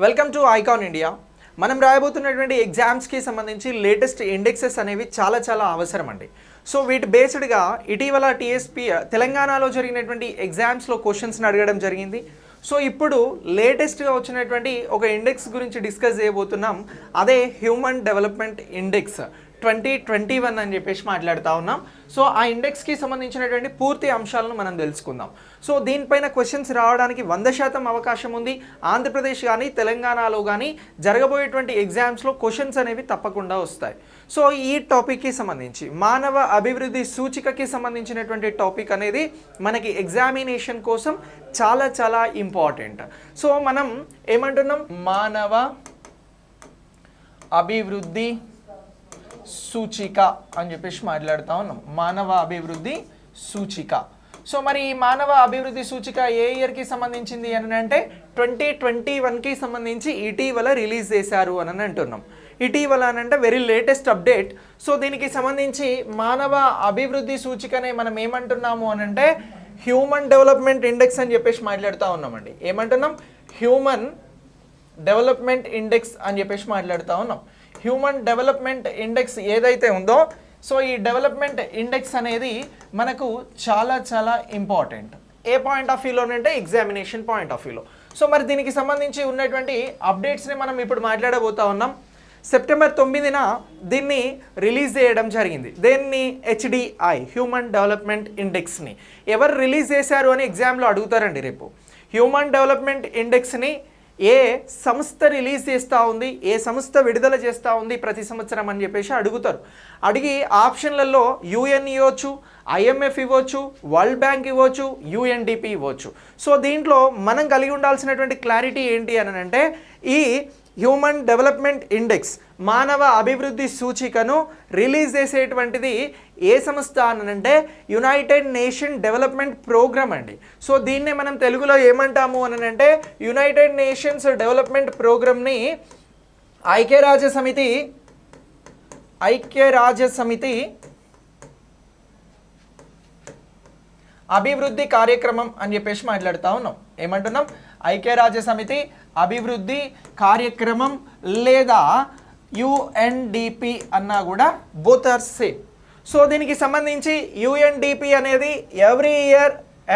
Welcome to icon India. మనం రాయబోతున్నటువంటి ఎగ్జామ్స్కి సంబంధించి లేటెస్ట్ ఇండెక్సెస్ అనేవి చాలా అవసరం అండి. సో వీటి బేస్డ్గా ఇటీవల టీఎస్పీ తెలంగాణలో జరిగినటువంటి ఎగ్జామ్స్లో క్వశ్చన్స్ని అడగడం జరిగింది. సో ఇప్పుడు లేటెస్ట్గా వచ్చినటువంటి ఒక ఇండెక్స్ గురించి డిస్కస్ చేయబోతున్నాం. అదే హ్యూమన్ డెవలప్మెంట్ ఇండెక్స్ 2021 అని చెప్పేసి మాట్లాడుతూ ఉన్నాం. సో ఆ ఇండెక్స్కి సంబంధించినటువంటి పూర్తి అంశాలను మనం తెలుసుకుందాం. సో దీనిపైన క్వశ్చన్స్ రావడానికి 100% అవకాశం ఉంది. ఆంధ్రప్రదేశ్ కానీ తెలంగాణలో కానీ జరగబోయేటువంటి ఎగ్జామ్స్లో క్వశ్చన్స్ అనేవి తప్పకుండా వస్తాయి. సో ఈ టాపిక్కి సంబంధించి మానవ అభివృద్ధి సూచికకి సంబంధించినటువంటి టాపిక్ అనేది మనకి ఎగ్జామినేషన్ కోసం చాలా ఇంపార్టెంట్. సో మనం ఏమంటున్నాం, మానవ అభివృద్ధి సూచిక అని చెప్పేసి మాట్లాడుతూ ఉన్నాం. మానవ అభివృద్ధి సూచిక. సో మరి ఈ మానవ అభివృద్ధి సూచిక ఏ ఇయర్కి సంబంధించింది అని అంటే 2021కి సంబంధించి ఇటీవల రిలీజ్ చేశారు అని అంటున్నాం. ఇటీవల అని అంటే వెరీ లేటెస్ట్ అప్డేట్. సో దీనికి సంబంధించి మానవ అభివృద్ధి సూచికనే మనం ఏమంటున్నాము అని అంటే హ్యూమన్ డెవలప్మెంట్ ఇండెక్స్ అని చెప్పేసి మాట్లాడుతూ ఉన్నామండి. ఏమంటున్నాం, హ్యూమన్ డెవలప్మెంట్ ఇండెక్స్ అని చెప్పేసి మాట్లాడుతూ ఉన్నాం. హ్యూమన్ డెవలప్మెంట్ ఇండెక్స్ ఏదైతే ఉందో, సో ఈ డెవలప్మెంట్ ఇండెక్స్ అనేది మనకు చాలా ఇంపార్టెంట్. ఏ పాయింట్ ఆఫ్ వ్యూలో అంటే ఎగ్జామినేషన్ పాయింట్ ఆఫ్ వ్యూలో. సో మరి దీనికి సంబంధించి ఉన్నటువంటి అప్డేట్స్ని మనం ఇప్పుడు మాట్లాడబోతా ఉన్నాం. సెప్టెంబర్ 9న దీన్ని రిలీజ్ చేయడం జరిగింది. దీన్ని HDI హ్యూమన్ డెవలప్మెంట్ ఇండెక్స్ని ఎవరు రిలీజ్ చేశారు అని ఎగ్జామ్లో అడుగుతారండి రేపు. హ్యూమన్ డెవలప్మెంట్ ఇండెక్స్ని ఏ సంస్థ రిలీజ్ చేస్తూ ఉంది, ఏ సంస్థ విడుదల చేస్తూ ఉంది ప్రతి సంవత్సరం అని చెప్పేసి అడుగుతారు. అడిగి ఆప్షన్లలో UN ఇవ్వచ్చు, IMF ఇవ్వచ్చు, వరల్డ్ బ్యాంక్ ఇవ్వచ్చు, UNDP ఇవ్వచ్చు. సో దీంట్లో మనం కలిగి ఉండాల్సినటువంటి క్లారిటీ ఏంటి అని అంటే, ఈ హ్యూమన్ డెవలప్మెంట్ ఇండెక్స్ మానవ అభివృద్ధి సూచికను రిలీజ్ చేసేటువంటిది ఏ సంస్థ అనంటే యునైటెడ్ నేషన్ డెవలప్మెంట్ ప్రోగ్రామ్ అండి. సో దీన్నే మనం తెలుగులో ఏమంటాము అనంటే యునైటెడ్ నేషన్స్ డెవలప్మెంట్ ప్రోగ్రామ్ని ఐక్యరాజ్య సమితి అభివృద్ధి కార్యక్రమం అని చెప్పేసి మాట్లాడుతూ ఉన్నాం. ఏమంటున్నాం, ఐక్యరాజ్య సమితి అభివృద్ధి కార్యక్రమం లేదా UNDP అన్నా కూడా బోత్ ఆర్ సేమ్. సో దీనికి సంబంధించి UNDP అనేది every year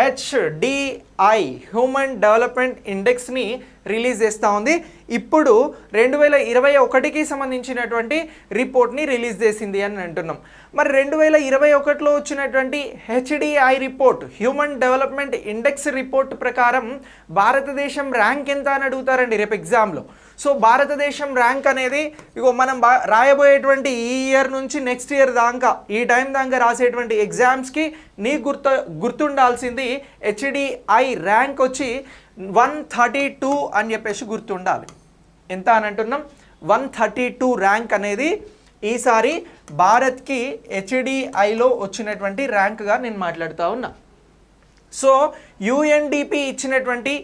HDI human development ఇండెక్స్ని రిలీజ్ చేస్తూ ఉంది. ఇప్పుడు 2021కి సంబంధించినటువంటి రిపోర్ట్ని రిలీజ్ చేసింది అని అంటున్నాం. మరి 2021లో వచ్చినటువంటి HDI report human development index report ప్రకారం భారతదేశం ర్యాంక్ ఎంత అని అడుగుతారండి రేపు ఎగ్జామ్లో. సో భారతదేశం ర్యాంక్ అనేది ఇగో మనం రాయబోయేటువంటి ఈ ఇయర్ నుంచి నెక్స్ట్ ఇయర్ దాకా ఈ టైం దాకా రాసేటువంటి ఎగ్జామ్స్కి నీకు గుర్తుండాల్సింది HDI ర్యాంక్ వచ్చి 132 అని చెప్పేసి గుర్తుండాలి. ఎంత అని అంటున్నాం, 132 ర్యాంక్ అనేది ఈసారి భారత్కి HDIలో వచ్చినటువంటి ర్యాంక్గా నేను మాట్లాడుతూ ఉన్నా. సో UNDP ఇచ్చినటువంటి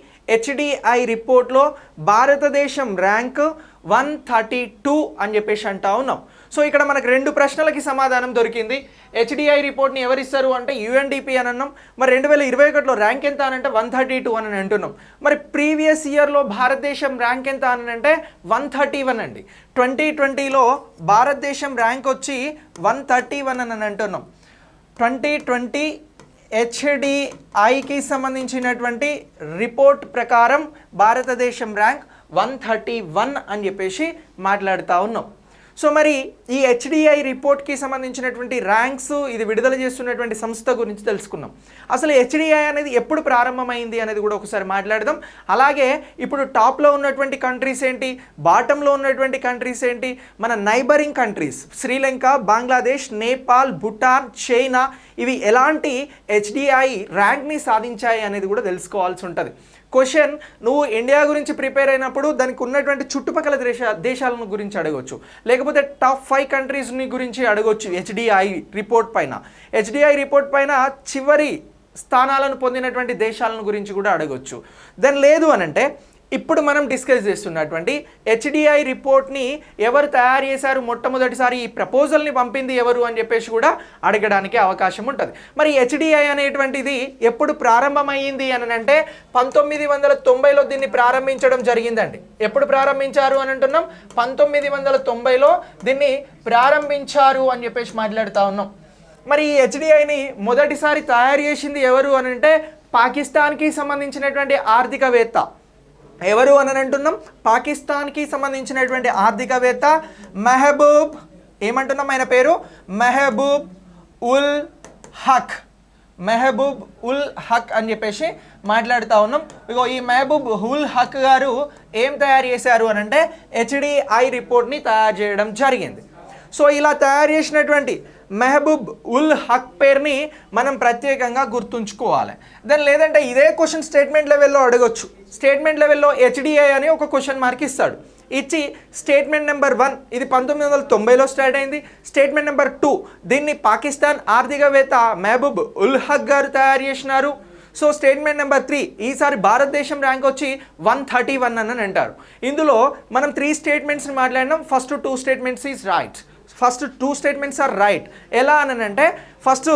HDI రిపోర్ట్లో భారతదేశం ర్యాంక్ 132 అని చెప్పేసి అంటా ఉన్నాం. సో ఇక్కడ మనకు 2 ప్రశ్నలకి సమాధానం దొరికింది. HDI రిపోర్ట్ని ఎవరిస్తారు అంటే UNDP అని అన్నాం. మరి 2021లో ర్యాంక్ ఎంత అని అంటే 132 అని అంటున్నాం. మరి ప్రీవియస్ ఇయర్లో భారతదేశం ర్యాంక్ ఎంత అని అంటే 131 అండి. 2020లో భారతదేశం ర్యాంక్ వచ్చి 131 అని అంటున్నాం. 2020 HDIకి సంబంధించినటువంటి రిపోర్ట్ ప్రకారం భారతదేశం ర్యాంక్ 131 అని చెప్పేసి మాట్లాడుతూ ఉన్నాం. సో మరి ఈ HDI రిపోర్ట్కి సంబంధించినటువంటి ర్యాంక్స్ ఇది విడుదల చేస్తున్నటువంటి సంస్థ గురించి తెలుసుకున్నాం. అసలు HDI అనేది ఎప్పుడు ప్రారంభమైంది అనేది కూడా ఒకసారి మాట్లాడదాం. అలాగే ఇప్పుడు టాప్లో ఉన్నటువంటి కంట్రీస్ ఏంటి, బాటంలో ఉన్నటువంటి కంట్రీస్ ఏంటి, మన neighbouring countries Sri Lanka, Bangladesh, Nepal, Bhutan, China ఇవి ఎలాంటి HDI ర్యాంక్ని సాధించాయి అనేది కూడా తెలుసుకోవాల్సి ఉంటుంది. క్వశ్చన్ నువ్వు ఇండియా గురించి ప్రిపేర్ అయినప్పుడు దానికి ఉన్నటువంటి చుట్టుపక్కల దేశాలను గురించి అడగవచ్చు, లేకపోతే టాప్ 5 కంట్రీస్ని గురించి అడగవచ్చు. HDI రిపోర్ట్ పైన HDI రిపోర్ట్ పైన చివరి స్థానాలను పొందినటువంటి దేశాలను గురించి కూడా అడగవచ్చు. దాని లేదు అనంటే ఇప్పుడు మనం డిస్కస్ చేస్తున్నటువంటి హెచ్డిఐ రిపోర్ట్ని ఎవరు తయారు చేశారు, మొట్టమొదటిసారి ఈ ప్రపోజల్ని పంపింది ఎవరు అని చెప్పేసి కూడా అడగడానికి అవకాశం ఉంటుంది. మరి హెచ్డిఐ అనేటువంటిది ఎప్పుడు ప్రారంభమైంది అని అంటే 1990లో దీన్ని ప్రారంభించడం జరిగిందండి. ఎప్పుడు ప్రారంభించారు అని అంటున్నాం, 1990లో దీన్ని ప్రారంభించారు అని చెప్పేసి మాట్లాడుతూ ఉన్నాం. మరి ఈ హెచ్డిఐని మొదటిసారి తయారు చేసింది ఎవరు అని అంటే పాకిస్తాన్కి సంబంధించినటువంటి ఆర్థికవేత్త. ఎవరు అని అంటున్నాం, పాకిస్తాన్కి సంబంధించినటువంటి ఆర్థికవేత్త మెహబూబ్, ఏమంటున్నాం ఆయన పేరు, మెహబూబ్ ఉల్ హక్. మెహబూబ్ ఉల్ హక్ అని చెప్పేసి మాట్లాడుతూ ఉన్నాం. ఇగో ఈ మెహబూబ్ ఉల్ హక్ గారు ఏం తయారు చేశారు అని అంటే హెచ్డిఐ రిపోర్ట్ని తయారు చేయడం జరిగింది. సో ఇలా తయారు చేసినటువంటి మెహబూబ్ ఉల్ హక్ పేరుని మనం ప్రత్యేకంగా గుర్తుంచుకోవాలి. దాని లేదంటే ఇదే క్వశ్చన్ స్టేట్మెంట్ లెవెల్లో అడగొచ్చు. స్టేట్మెంట్ లెవెల్లో హెచ్డిఐ అని ఒక క్వశ్చన్ మార్క్ ఇస్తాడు. ఇచ్చి స్టేట్మెంట్ నెంబర్ 1 ఇది 1990లో స్టార్ట్ అయింది. స్టేట్మెంట్ నెంబర్ 2 దీన్ని పాకిస్తాన్ ఆర్థికవేత్త మెహబూబ్ ఉల్ హక్ గారు తయారు చేసినారు. సో స్టేట్మెంట్ నెంబర్ 3 ఈసారి భారతదేశం ర్యాంక్ వచ్చి 131 అని అంటారు. ఇందులో మనం 3 స్టేట్మెంట్స్ని మాట్లాడినాం. First 2 statements is right. First 2 statements are right. ఎలా అని అంటే ఫస్ట్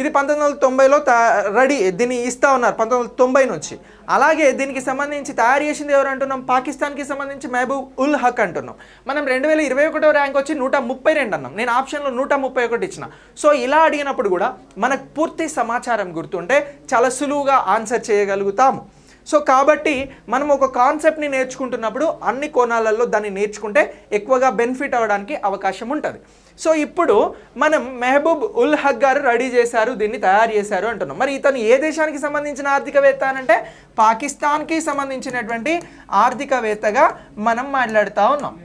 ఇది 1990లో రెడీ దీన్ని ఇస్తూ ఉన్నారు 1990 నుంచి. అలాగే దీనికి సంబంధించి తయారు చేసింది ఎవరు అంటున్నాం, పాకిస్తాన్కి సంబంధించి మెహబూబ్ ఉల్ హక్ అంటున్నాం. మనం 2021 ర్యాంక్ వచ్చి 132 అన్నాం. నేను ఆప్షన్లో 131 ఇచ్చిన. సో ఇలా అడిగినప్పుడు కూడా మనకు పూర్తి సమాచారం గుర్తుంటే చాలా సులువుగా ఆన్సర్ చేయగలుగుతాము. సో కాబట్టి మనం ఒక కాన్సెప్ట్ని నేర్చుకుంటున్నప్పుడు అన్ని కోణాలలో దాన్ని నేర్చుకుంటే ఎక్కువగా బెనిఫిట్ అవ్వడానికి అవకాశం ఉంటుంది. సో ఇప్పుడు మనం మెహబూబ్ ఉల్ హక్ గారు రెడీ చేశారు, దీన్ని తయారు చేశారు అంటున్నాం. మరి ఇతను ఏ దేశానికి సంబంధించిన ఆర్థికవేత్త అనంటే పాకిస్తాన్కి సంబంధించినటువంటి ఆర్థికవేత్తగా మనం మాట్లాడుతూ ఉన్నాం.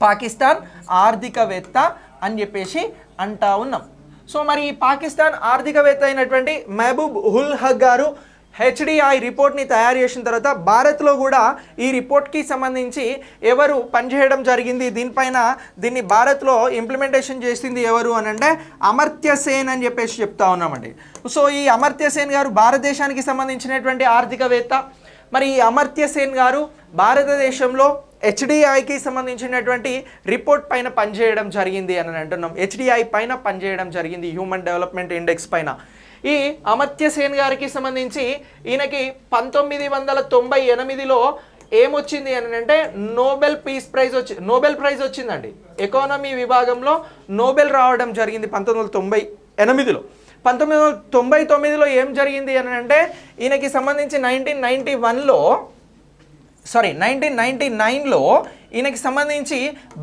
పాకిస్తాన్ ఆర్థికవేత్త అని చెప్పేసి అంటా ఉన్నాం. సో మరి పాకిస్తాన్ ఆర్థికవేత్త అయినటువంటి మెహబూబ్ ఉల్ హక్ గారు హెచ్డిఐ రిపోర్ట్ని తయారు చేసిన తర్వాత భారత్లో కూడా ఈ రిపోర్ట్కి సంబంధించి ఎవరు పనిచేయడం జరిగింది, దీన్ని భారత్లో ఇంప్లిమెంటేషన్ చేసింది ఎవరు అని అంటే అమర్త్య సేన్ అని చెప్పేసి చెప్తా ఉన్నామండి. సో ఈ అమర్త్య సేన్ గారు భారతదేశానికి సంబంధించినటువంటి ఆర్థికవేత్త. మరి ఈ అమర్త్య సేన్ గారు భారతదేశంలో హెచ్డిఐకి సంబంధించినటువంటి రిపోర్ట్ పైన పనిచేయడం జరిగింది అని అంటున్నాం. హెచ్డిఐ పైన పనిచేయడం జరిగింది, హ్యూమన్ డెవలప్మెంట్ ఇండెక్స్ పైన. ఈ అమర్త్య సేన్ గారికి సంబంధించి ఈయనకి 1998లో ఏమొచ్చింది అని అంటే నోబెల్ ప్రైజ్ వచ్చిందండి. ఎకానమీ విభాగంలో నోబెల్ రావడం జరిగింది 1998లో. 1999లో ఏం జరిగింది అని అంటే ఈయనకి సంబంధించి 1999లో ఈయనకి సంబంధించి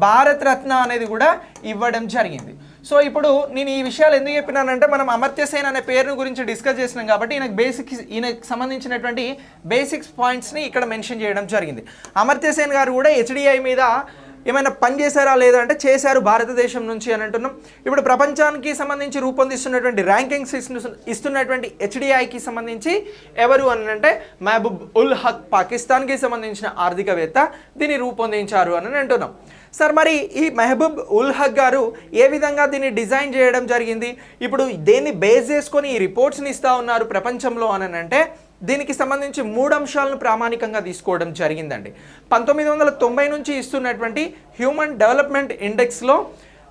భారత రత్న అనేది కూడా ఇవ్వడం జరిగింది. సో ఇప్పుడు నేను ఈ విషయాలు ఎందుకు చెప్పినానంటే మనం అమర్త్య సేన్ అనే పేరు గురించి డిస్కస్ చేసినాం కాబట్టి ఈయనకు సంబంధించినటువంటి బేసిక్స్ పాయింట్స్ని ఇక్కడ మెన్షన్ చేయడం జరిగింది. అమర్త్య సేన్ గారు కూడా హెచ్డిఐ మీద ఏమైనా పని చేశారా లేదా అంటే చేశారు భారతదేశం నుంచి అని అంటున్నాం. ఇప్పుడు ప్రపంచానికి సంబంధించి రూపొందిస్తున్నటువంటి ర్యాంకింగ్స్ ఇస్తున్నటువంటి హెచ్డిఐకి సంబంధించి ఎవరు అని అంటే మెహబూబ్ ఉల్ హక్ పాకిస్తాన్కి సంబంధించిన ఆర్థికవేత్త దీన్ని రూపొందించారు అని అంటున్నాం. సార్ మరి ఈ మెహబూబ్ ఉల్ హక్ గారు ఏ విధంగా దీన్ని డిజైన్ చేయడం జరిగింది, ఇప్పుడు దేన్ని బేస్ చేసుకొని ఈ రిపోర్ట్స్ని ఇస్తూ ఉన్నారు ప్రపంచంలో అని అంటే దీనికి సంబంధించి 3 అంశాలను ప్రామాణికంగా తీసుకోవడం జరిగిందండి. 1990 నుంచి ఇస్తున్నటువంటి హ్యూమన్ డెవలప్మెంట్ ఇండెక్స్లో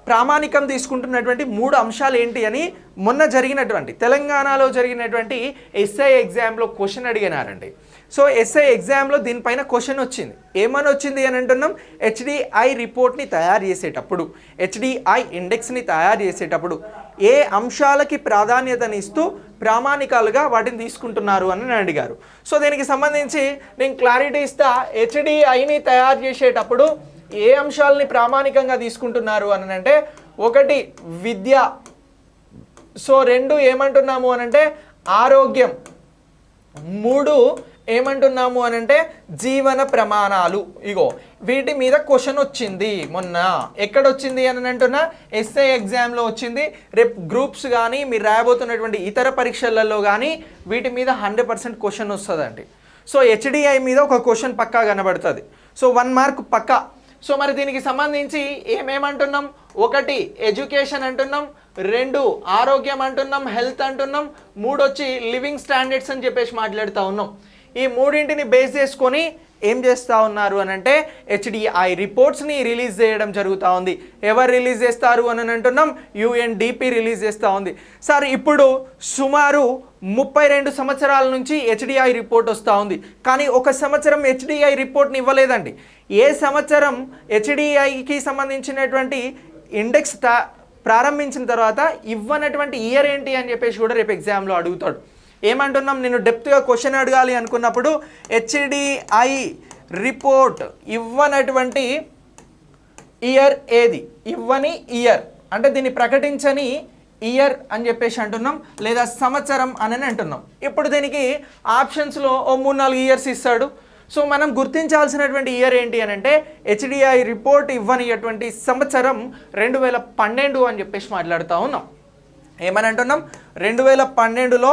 ప్రామాణికం తీసుకుంటున్నటువంటి 3 అంశాలు ఏంటి అని మొన్న జరిగినటువంటి తెలంగాణలో జరిగినటువంటి ఎస్ఐ ఎగ్జామ్లో క్వశ్చన్ అడిగినారండి. సో ఎస్ఐ ఎగ్జామ్లో దీనిపైన క్వశ్చన్ వచ్చింది. ఏమని వచ్చింది అని అంటున్నాం, హెచ్డిఐ రిపోర్ట్ని తయారు చేసేటప్పుడు, హెచ్డిఐ ఇండెక్స్ని తయారు చేసేటప్పుడు ఏ అంశాలకి ప్రాధాన్యతనిస్తూ ప్రామాణికాలుగా వాటిని తీసుకుంటున్నారు అని అడిగారు. సో దీనికి సంబంధించి నేను క్లారిటీ ఇస్తా. హెచ్డిఐని తయారు చేసేటప్పుడు ఏ అంశాలని ప్రామాణికంగా తీసుకుంటున్నారు అని అంటే 1 విద్య, సో 2 ఏమంటున్నాము అని అంటే ఆరోగ్యం, 3 ఏమంటున్నాము అని అంటే జీవన ప్రమాణాలు. ఇగో వీటి మీద క్వశ్చన్ వచ్చింది మొన్న. ఎక్కడొచ్చింది అని అంటున్నా, ఎస్ఐ ఎగ్జామ్లో వచ్చింది. రేపు గ్రూప్స్ కానీ మీరు రాయబోతున్నటువంటి ఇతర పరీక్షలలో కానీ వీటి మీద 100% క్వశ్చన్ వస్తుందండి. సో హెచ్డిఐ మీద ఒక క్వశ్చన్ పక్కా కనబడుతుంది. సో 1 మార్క్ పక్కా. సో మరి దీనికి సంబంధించి ఏమేమంటున్నాం, 1 ఎడ్యుకేషన్ అంటున్నాం, 2 ఆరోగ్యం అంటున్నాం, హెల్త్ అంటున్నాం, 3 వచ్చి లివింగ్ స్టాండర్డ్స్ అని చెప్పేసి మాట్లాడుతూ ఉన్నాం. ఈ 3ని బేస్ చేసుకొని ఏం చేస్తూ ఉన్నారు అని అంటే హెచ్డిఐ రిపోర్ట్స్ని రిలీజ్ చేయడం జరుగుతూ ఉంది. ఎవరు రిలీజ్ చేస్తారు అని అంటున్నాం? UNDP రిలీజ్ చేస్తూ ఉంది. సార్ ఇప్పుడు సుమారు 32 సంవత్సరాల నుంచి హెచ్డిఐ రిపోర్ట్ వస్తూ ఉంది, కానీ ఒక సంవత్సరం హెచ్డిఐ రిపోర్ట్ని ఇవ్వలేదండి. ఏ సంవత్సరం హెచ్డిఐకి సంబంధించినటువంటి ఇండెక్స్ ప్రారంభించిన తర్వాత ఇవ్వనటువంటి ఇయర్ ఏంటి అని చెప్పేసి కూడా రేపు ఎగ్జామ్లో అడుగుతాడు. ఏమంటున్నాం? నేను డెప్త్గా క్వశ్చన్ అడగాలి అనుకున్నప్పుడు హెచ్డిఐ రిపోర్ట్ ఇవ్వనటువంటి ఇయర్ ఏది? ఇవ్వని ఇయర్ అంటే దీన్ని ప్రకటించని ఇయర్ అని చెప్పేసి అంటున్నాం, లేదా సంవత్సరం అని అంటున్నాం. ఇప్పుడు దీనికి ఆప్షన్స్లో ఓ 3-4 ఇయర్స్ ఇస్తాడు. సో మనం గుర్తించాల్సినటువంటి ఇయర్ ఏంటి అని అంటే హెచ్డిఐ రిపోర్ట్ ఇవ్వనిటువంటి సంవత్సరం 2012 అని చెప్పేసి మాట్లాడుతూ ఉన్నాం. ఏమని అంటున్నాం? 2012లో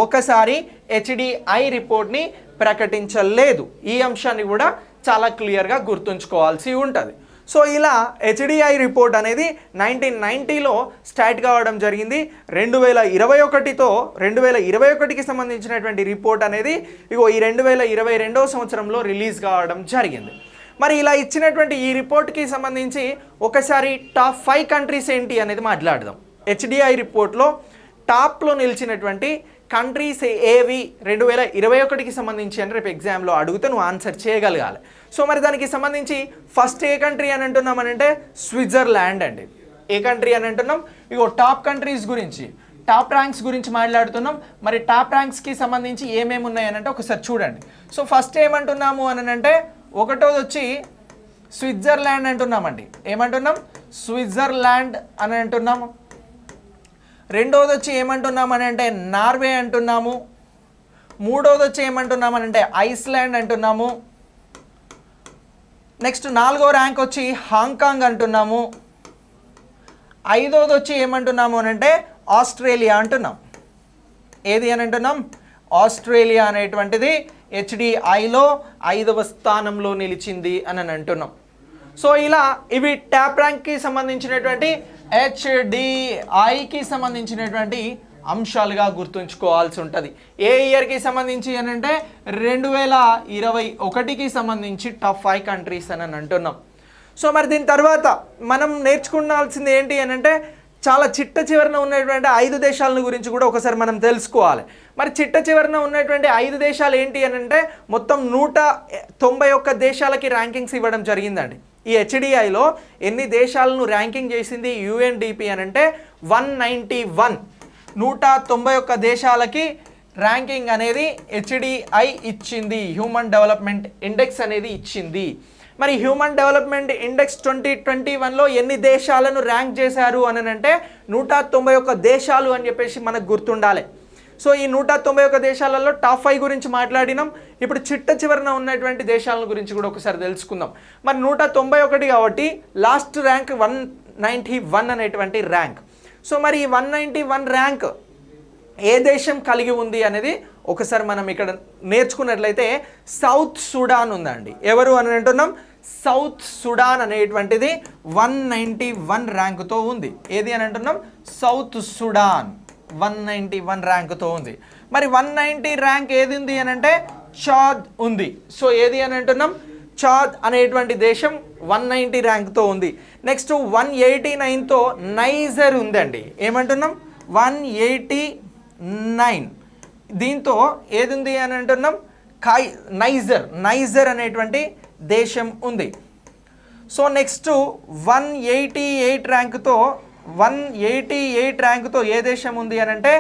ఒకసారి హెచ్డిఐ రిపోర్ట్ని ప్రకటించలేదు. ఈ అంశాన్ని కూడా చాలా క్లియర్గా గుర్తుంచుకోవాల్సి ఉంటుంది. సో ఇలా హెచ్డిఐ రిపోర్ట్ అనేది 1990లో స్టార్ట్ కావడం జరిగింది. 2021కి సంబంధించినటువంటి రిపోర్ట్ అనేది ఇగో ఈ 2022వ సంవత్సరంలో రిలీజ్ కావడం జరిగింది. మరి ఇలా ఇచ్చినటువంటి ఈ రిపోర్ట్కి సంబంధించి ఒకసారి టాప్ 5 కంట్రీస్ ఏంటి అనేది మాట్లాడదాం. హెచ్డిఐ రిపోర్ట్లో టాప్లో నిలిచినటువంటి కంట్రీస్ ఏవి 2021కి సంబంధించి అని రేపు ఎగ్జామ్లో అడిగితే నువ్వు ఆన్సర్ చేయగలగాలి. సో మరి దానికి సంబంధించి ఫస్ట్ ఏ కంట్రీ అని అంటున్నామనంటే స్విట్జర్లాండ్ అండి. ఏ కంట్రీ అని అంటున్నాం? ఇగో టాప్ కంట్రీస్ గురించి, టాప్ ర్యాంక్స్ గురించి మాట్లాడుతున్నాం. మరి టాప్ ర్యాంక్స్కి సంబంధించి ఏమేమి ఉన్నాయనంటే ఒకసారి చూడండి. సో ఫస్ట్ ఏమంటున్నాము అని అంటే ఒకటోది వచ్చి స్విట్జర్లాండ్ అంటున్నామండి. ఏమంటున్నాం? స్విట్జర్లాండ్ అని అంటున్నాము. రెండోది వచ్చి ఏమంటున్నామని అంటే నార్వే అంటున్నాము. మూడోది వచ్చి ఏమంటున్నామని అంటే ఐస్లాండ్ అంటున్నాము. నెక్స్ట్ 4వ ర్యాంక్ వచ్చి హాంకాంగ్ అంటున్నాము. 5వది వచ్చి ఏమంటున్నాము అని అంటే ఆస్ట్రేలియా అంటున్నాం. ఏది అని అంటున్నాం? ఆస్ట్రేలియా అనేటువంటిది హెచ్డిఐలో 5వ స్థానంలో నిలిచింది అని అంటున్నాం. సో ఇలా ఇవి టాప్ ర్యాంక్కి సంబంధించినటువంటి హెచ్డిఐకి సంబంధించినటువంటి అంశాలుగా గుర్తుంచుకోవాల్సి ఉంటుంది. ఏ ఇయర్కి సంబంధించి అని అంటే 2021కి సంబంధించి టాప్ 5 కంట్రీస్ అని అంటున్నాం. సో మరి దీని తర్వాత మనం నేర్చుకోవాల్సింది ఏంటి అని అంటే చాలా చిట్ట చివరన ఉన్నటువంటి 5 దేశాల గురించి కూడా ఒకసారి మనం తెలుసుకోవాలి. మరి చిట్ట చివరన ఉన్నటువంటి 5 దేశాలు ఏంటి అని అంటే మొత్తం 191 దేశాలకి ర్యాంకింగ్స్ ఇవ్వడం జరిగిందండి. ఈ హెచ్డిఐలో ఎన్ని దేశాలను ర్యాంకింగ్ చేసింది UNDP అని అంటే 191, 191 దేశాలకి ర్యాంకింగ్ అనేది హెచ్డిఐ ఇచ్చింది. హ్యూమన్ డెవలప్మెంట్ ఇండెక్స్ అనేది ఇచ్చింది. మరి హ్యూమన్ డెవలప్మెంట్ ఇండెక్స్ 2021లో ఎన్ని దేశాలను ర్యాంక్ చేశారు అని అంటే 191 దేశాలు అని చెప్పేసి మనకు గుర్తుండాలి. సో ఈ 191 దేశాలలో టాప్ 5 గురించి మాట్లాడినాం. ఇప్పుడు చిట్ట చివరన ఉన్నటువంటి దేశాల గురించి కూడా ఒకసారి తెలుసుకుందాం. మరి 191 కాబట్టి లాస్ట్ ర్యాంక్ 191 అనేటువంటి ర్యాంక్. సో మరి ఈ 191 ర్యాంక్ ఏ దేశం కలిగి ఉంది అనేది ఒకసారి మనం ఇక్కడ నేర్చుకున్నట్లయితే సౌత్ సుడాన్ ఉందండి. ఎవరు అని అంటున్నాం? సౌత్ సుడాన్ అనేటువంటిది 191 ర్యాంకుతో ఉంది. ఏది అని అంటున్నాం? సౌత్ సుడాన్ 191 ర్యాంకుతో ఉంది. మరి 190 ర్యాంక్ ఏది ఉంది అని అంటే చాద్ ఉంది. సో ఏది అని అంటున్నాం? చాద్ అనేటువంటి దేశం 190 ర్యాంక్తో ఉంది. నెక్స్ట్ 189తో నైజర్ ఉందండి. ఏమంటున్నాం? 189 దీంతో ఏది ఉంది అని అంటున్నాం? నైజర్ అనేటువంటి దేశం ఉంది. సో నెక్స్ట్ 188 ర్యాంకుతో ఏ దేశం ఉంది అని అంటే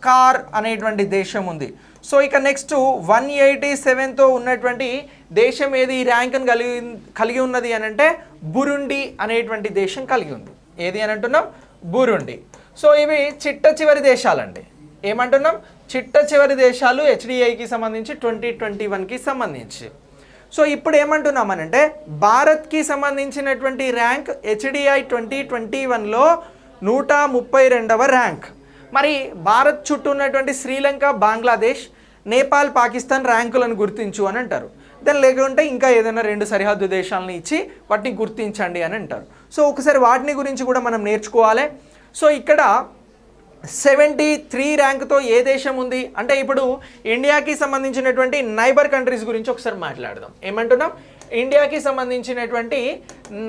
కార్ అనేటువంటి దేశం ఉంది. సో ఇక నెక్స్ట్ 187తో ఉన్నటువంటి దేశం ఏది ఈ ర్యాంక్ను కలిగి ఉన్నది అని అంటే బురుండి అనేటువంటి దేశం కలిగి ఉంది. ఏది అని అంటున్నాం? బురుండి. సో ఇవి చిట్ట చివరి దేశాలండి. ఏమంటున్నాం? చిట్ట చివరి దేశాలు హెచ్డిఐకి సంబంధించి 2021కి సంబంధించి. సో ఇప్పుడు ఏమంటున్నామనంటే భారత్కి సంబంధించినటువంటి ర్యాంక్ హెచ్డిఐ 2021లో 132వ ర్యాంక్. మరి భారత్ చుట్టూ ఉన్నటువంటి శ్రీలంక, బంగ్లాదేశ్, నేపాల్, పాకిస్తాన్ ర్యాంకులను గుర్తించు అని అంటారు. దాని లేకుంటే ఇంకా ఏదైనా 2 సరిహద్దు దేశాలను ఇచ్చి వాటిని గుర్తించండి అని అంటారు. సో ఒకసారి వాటిని గురించి కూడా మనం నేర్చుకోవాలి. సో ఇక్కడ 73 ర్యాంక్తో ఏ దేశం ఉంది అంటే ఇప్పుడు ఇండియాకి సంబంధించినటువంటి నైబర్ కంట్రీస్ గురించి ఒకసారి మాట్లాడదాం. ఏమంటున్నాం? ఇండియాకి సంబంధించినటువంటి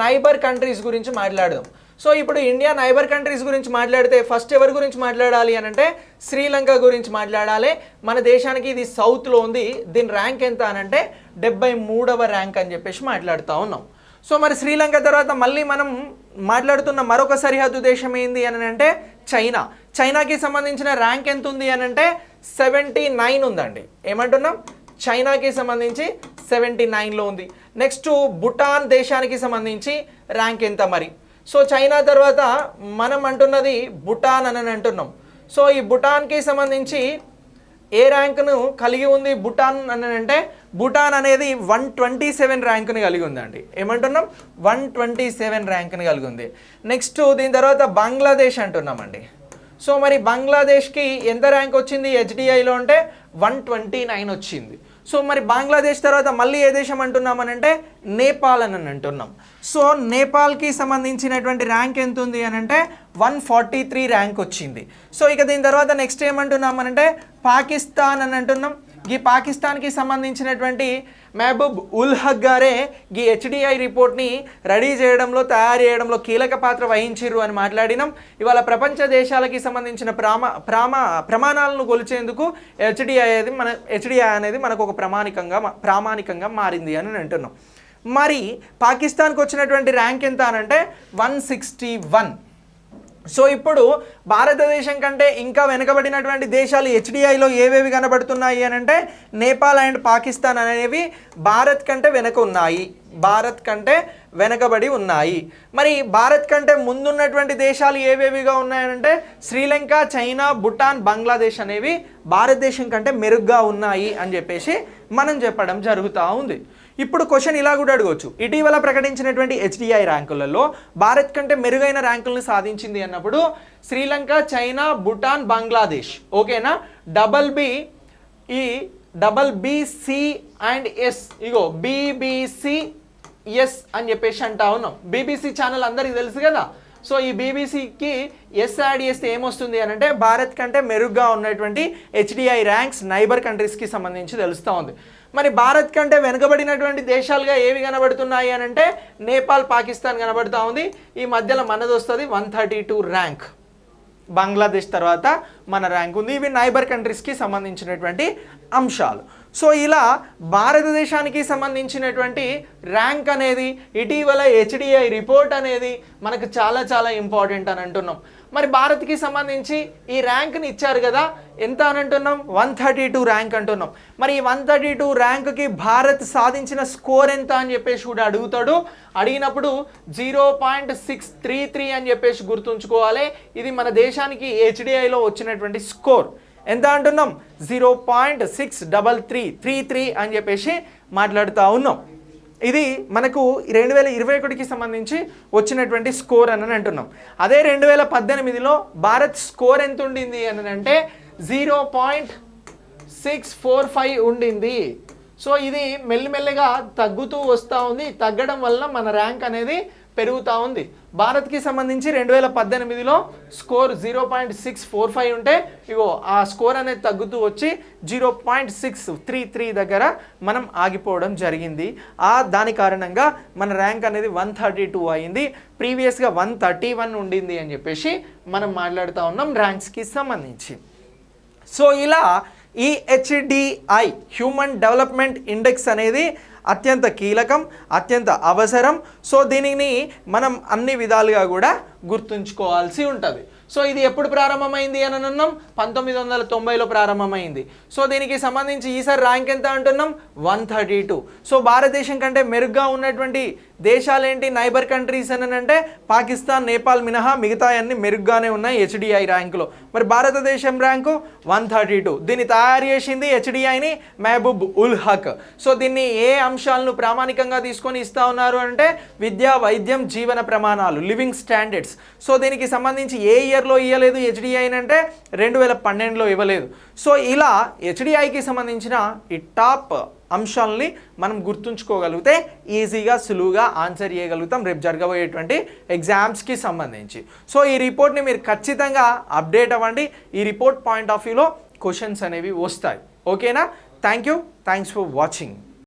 నైబర్ కంట్రీస్ గురించి మాట్లాడదాం. సో ఇప్పుడు ఇండియా నైబర్ కంట్రీస్ గురించి మాట్లాడితే ఫస్ట్ ఎవరి గురించి మాట్లాడాలి అని అంటే శ్రీలంక గురించి మాట్లాడాలి. మన దేశానికి ఇది సౌత్లో ఉంది. దీని ర్యాంక్ ఎంత అని అంటే 73వ ర్యాంక్ అని చెప్పేసి మాట్లాడుతూ ఉన్నాం. సో మరి శ్రీలంక తర్వాత మళ్ళీ మనం మాట్లాడుతున్న మరొక సరిహద్దు దేశం ఏంది అని అంటే చైనా. చైనాకి సంబంధించిన ర్యాంక్ ఎంత ఉంది అని అంటే 79 ఉందండి. ఏమంటున్నాం? చైనాకి సంబంధించి 79లో ఉంది. నెక్స్ట్ భూటాన్ దేశానికి సంబంధించి ర్యాంక్ ఎంత మరి? సో చైనా తర్వాత మనం అంటున్నది భూటాన్ అని అంటున్నాం. సో ఈ భూటాన్కి సంబంధించి ఏ ర్యాంక్ను కలిగి ఉంది భూటాన్ అని అంటే భూటాన్ అనేది 127 ర్యాంక్ని కలిగి ఉందండి. ఏమంటున్నాం? 127 ర్యాంక్ని కలిగి ఉంది. నెక్స్ట్ దీని తర్వాత బంగ్లాదేశ్ అంటున్నామండి. సో మరి బంగ్లాదేశ్కి ఎంత ర్యాంక్ వచ్చింది హెచ్డిఐలో అంటే 129 వచ్చింది. సో మరి బంగ్లాదేశ్ తర్వాత మళ్ళీ ఏ దేశం అంటున్నామనంటే నేపాల్ అని అంటున్నాం. సో నేపాల్కి సంబంధించినటువంటి ర్యాంక్ ఎంత ఉంది అని అంటే 143 ర్యాంక్ వచ్చింది. సో ఇక దీని తర్వాత నెక్స్ట్ ఏమంటున్నామనంటే పాకిస్తాన్ అని అంటున్నాం. ఈ పాకిస్తాన్కి సంబంధించినటువంటి మహబూబ్ ఉల్ హక్ గారే ఈ హెచ్డిఐ రిపోర్ట్ని రెడీ చేయడంలో తయారు చేయడంలో కీలక పాత్ర వహించిర్రు అని మాట్లాడినాం. ఇవాళ ప్రపంచ దేశాలకి సంబంధించిన ప్రమాణాలను కొలిచేందుకు హెచ్డిఐ అనేది మనకు ఒక ప్రామాణికంగా మారింది అని అంటున్నాం. మరి పాకిస్తాన్కి వచ్చినటువంటి ర్యాంక్ ఎంత అని అంటే 161. సో ఇప్పుడు భారతదేశం కంటే ఇంకా వెనుకబడినటువంటి దేశాలు హెచ్డిఐలో ఏవేవి కనబడుతున్నాయి అని అంటే నేపాల్ అండ్ పాకిస్తాన్ అనేవి భారత్ కంటే వెనకబడి ఉన్నాయి. మరి భారత్ కంటే ముందున్నటువంటి దేశాలు ఏవేవిగా ఉన్నాయనంటే శ్రీలంక, చైనా, భూటాన్, బంగ్లాదేశ్ అనేవి భారతదేశం కంటే మెరుగ్గా ఉన్నాయి అని చెప్పేసి మనం చెప్పడం జరుగుతూ ఉంది. ఇప్పుడు క్వశ్చన్ ఇలా కూడా అడగవచ్చు, ఇటీవల ప్రకటించినటువంటి హెచ్డిఐ ర్యాంకులలో భారత్ కంటే మెరుగైన ర్యాంకులను సాధించింది అన్నప్పుడు శ్రీలంక, చైనా, భూటాన్, బంగ్లాదేశ్ ఓకేనా. BBC అండ్ ఎస్ ఇగో BBCS అని చెప్పేసి అంటా ఉన్నాం. బీబీసీ ఛానల్ అందరికీ తెలుసు కదా. సో ఈ బీబీసీకి ఎస్ యాడ్ చేస్తే ఏమొస్తుంది అని అంటే భారత్ కంటే మెరుగ్గా ఉన్నటువంటి హెచ్డిఐ ర్యాంక్స్ నైబర్ కంట్రీస్కి సంబంధించి తెలుస్తూ ఉంది. మరి భారత్ కంటే వెనుకబడినటువంటి దేశాలుగా ఏవి కనబడుతున్నాయి అని అంటే నేపాల్, పాకిస్తాన్ కనబడుతూ ఉంది. ఈ మధ్యలో మనది వస్తుంది 132 ర్యాంక్. బంగ్లాదేశ్ తర్వాత మన ర్యాంక్ ఉంది. ఇవి నైబర్ కంట్రీస్కి సంబంధించినటువంటి అంశాలు. సో ఇలా భారతదేశానికి సంబంధించినటువంటి ర్యాంక్ అనేది ఇటీవల హెచ్డిఐ రిపోర్ట్ అనేది మనకు చాలా చాలా ఇంపార్టెంట్ అని అంటున్నాం. మరి భారత్కి సంబంధించి ఈ ర్యాంక్ని ఇచ్చారు కదా, ఎంత అని అంటున్నాం? 132 ర్యాంక్ అంటున్నాం. మరి ఈ 132 ర్యాంక్కి భారత్ సాధించిన స్కోర్ ఎంత అని చెప్పేసి కూడా అడుగుతాడు. అడిగినప్పుడు 0.633 అని చెప్పేసి గుర్తుంచుకోవాలి. ఇది మన దేశానికి హెచ్డిఐలో వచ్చినటువంటి స్కోర్. ఎంత అంటున్నాం? 0.63333 అని చెప్పేసి మాట్లాడుతూ ఉన్నాం. ఇది మనకు 2021కి సంబంధించి వచ్చినటువంటి స్కోర్ అని అంటున్నాం. అదే 2018లో భారత్ స్కోర్ ఎంత ఉండింది అని అంటే 0.645 ఉండింది. సో ఇది మెల్లిమెల్లిగా తగ్గుతూ వస్తూ ఉంది. తగ్గడం వల్ల మన ర్యాంక్ అనేది పెరుగుతూ ఉంది. భారత్కి సంబంధించి 2018లో స్కోర్ 0.645 ఉంటే ఇగో ఆ స్కోర్ అనేది తగ్గుతూ వచ్చి 0.633 దగ్గర మనం ఆగిపోవడం జరిగింది. దాని కారణంగా మన ర్యాంక్ అనేది 132 అయింది. ప్రీవియస్గా 131 ఉండింది అని చెప్పేసి మనం మాట్లాడుతూ ఉన్నాం ర్యాంక్స్కి సంబంధించి. సో ఇలా ఈ హెచ్డిఐ హ్యూమన్ డెవలప్మెంట్ ఇండెక్స్ అనేది అత్యంత కీలకం, అత్యంత అవసరం. సో దీనిని మనం అన్ని విధాలుగా కూడా గుర్తుంచుకోవాల్సి ఉంటుంది. సో ఇది ఎప్పుడు ప్రారంభమైంది అని అన్నాం? 1990లో ప్రారంభమైంది. సో దీనికి సంబంధించి ఈసారి ర్యాంక్ ఎంత అంటున్నాం? 132. సో భారతదేశం కంటే మెరుగ్గా ఉన్నటువంటి దేశాలు ఏంటి నైబర్ కంట్రీస్ అని అంటే పాకిస్తాన్, నేపాల్ మినహా మిగతా అన్ని మెరుగ్గానే ఉన్నాయి హెచ్డిఐ ర్యాంకులో. మరి భారతదేశం ర్యాంకు 132. దీన్ని తయారు చేసింది హెచ్డిఐని మహబూబ్ ఉల్ హక్. సో దీన్ని ఏ అంశాలను ప్రామాణికంగా తీసుకొని ఇస్తా ఉన్నారు అంటే విద్య, వైద్యం, జీవన ప్రమాణాలు, లివింగ్ స్టాండర్డ్స్. సో దీనికి సంబంధించి ఏ ఇయర్లో ఇవ్వలేదు హెచ్డిఐ అంటే 2012లో ఇవ్వలేదు. సో ఇలా హెచ్డిఐకి సంబంధించిన ఈ టాప్ అంశాలని మనం గుర్తుంచుకోగలిగితే ఈజీగా సులువుగా ఆన్సర్ చేయగలుగుతాం రేపు జరగబోయేటువంటి ఎగ్జామ్స్కి సంబంధించి. సో ఈ రిపోర్ట్ని మీరు ఖచ్చితంగా అప్డేట్ అవ్వండి. ఈ రిపోర్ట్ పాయింట్ ఆఫ్ వ్యూలో క్వశ్చన్స్ అనేవి వస్తాయి. ఓకేనా? Thank you. Thanks for watching.